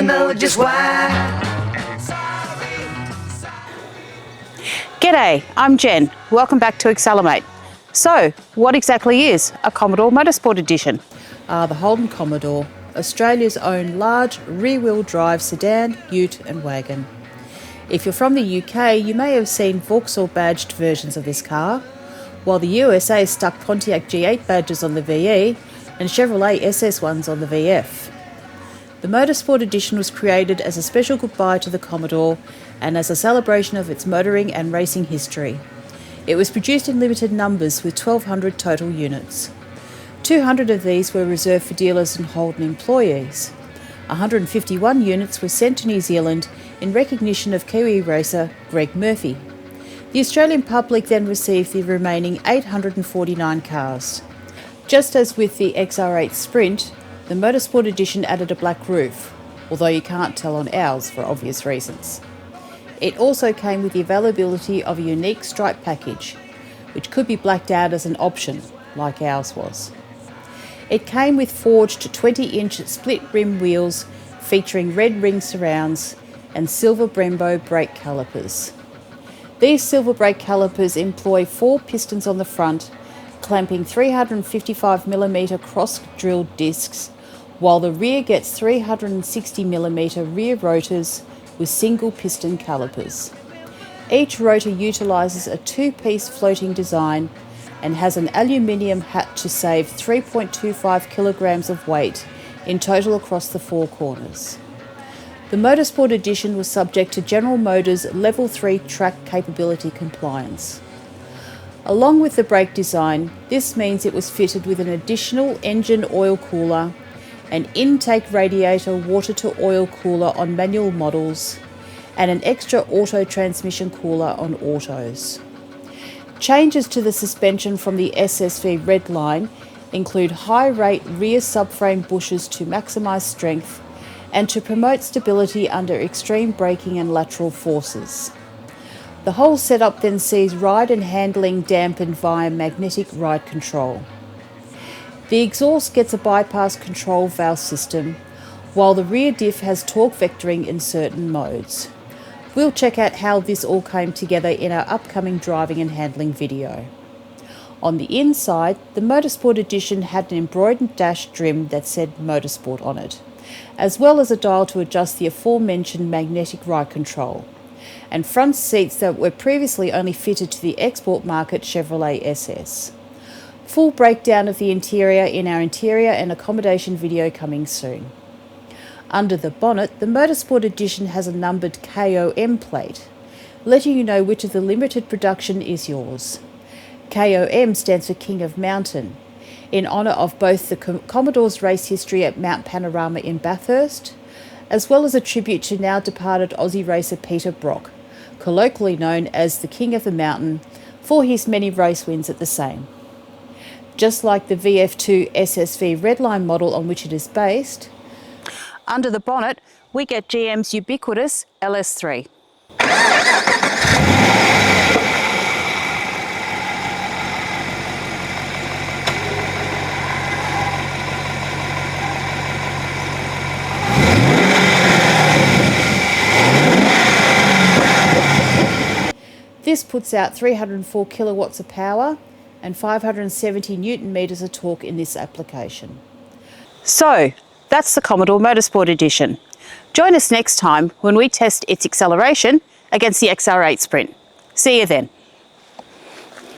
you know just why. G'day, I'm Jen. Welcome back to Accelerate. So, what exactly is a Commodore Motorsport Edition? The Holden Commodore, Australia's own large rear-wheel drive sedan, ute and wagon. If you're from the UK, you may have seen Vauxhall badged versions of this car, while the USA stuck Pontiac G8 badges on the VE and Chevrolet SS ones on the VF. The Motorsport Edition was created as a special goodbye to the Commodore and as a celebration of its motoring and racing history. It was produced in limited numbers with 1,200 total units. 200 of these were reserved for dealers and Holden employees. 151 units were sent to New Zealand in recognition of Kiwi racer Greg Murphy. The Australian public then received the remaining 849 cars. Just as with the XR8 Sprint, the Motorsport Edition added a black roof, although you can't tell on ours for obvious reasons. It also came with the availability of a unique stripe package, which could be blacked out as an option, like ours was. It came with forged 20-inch split rim wheels featuring red ring surrounds and silver Brembo brake calipers. These silver brake calipers employ 4 pistons on the front, clamping 355mm cross-drilled discs, while the rear gets 360mm rear rotors with single piston calipers. Each rotor utilises a 2-piece floating design and has an aluminium hat to save 3.25 kilograms of weight in total across the 4 corners. The Motorsport Edition was subject to General Motors Level 3 track capability compliance. Along with the brake design, this means it was fitted with an additional engine oil cooler, an intake radiator water-to-oil cooler on manual models, and an extra auto transmission cooler on autos. Changes to the suspension from the SSV Redline include high-rate rear subframe bushes to maximise strength and to promote stability under extreme braking and lateral forces. The whole setup then sees ride and handling dampened via magnetic ride control. The exhaust gets a bypass control valve system, while the rear diff has torque vectoring in certain modes. We'll check out how this all came together in our upcoming driving and handling video. On the inside, the Motorsport Edition had an embroidered dash trim that said Motorsport on it, as well as a dial to adjust the aforementioned magnetic ride control, and front seats that were previously only fitted to the export market Chevrolet SS. Full breakdown of the interior in our interior and accommodation video coming soon. Under the bonnet, the Motorsport Edition has a numbered KOM plate, letting you know which of the limited production is yours. KOM stands for King of Mountain, in honour of both the Commodore's race history at Mount Panorama in Bathurst, as well as a tribute to now departed Aussie racer Peter Brock, colloquially known as the King of the Mountain, for his many race wins at the same. Just like the VF2 SSV Redline model on which it is based, under the bonnet, we get GM's ubiquitous LS3. This puts out 304 kilowatts of power and 570 newton meters of torque in this application. So, that's the Commodore Motorsport Edition. Join us next time when we test its acceleration against the XR8 Sprint. See you then.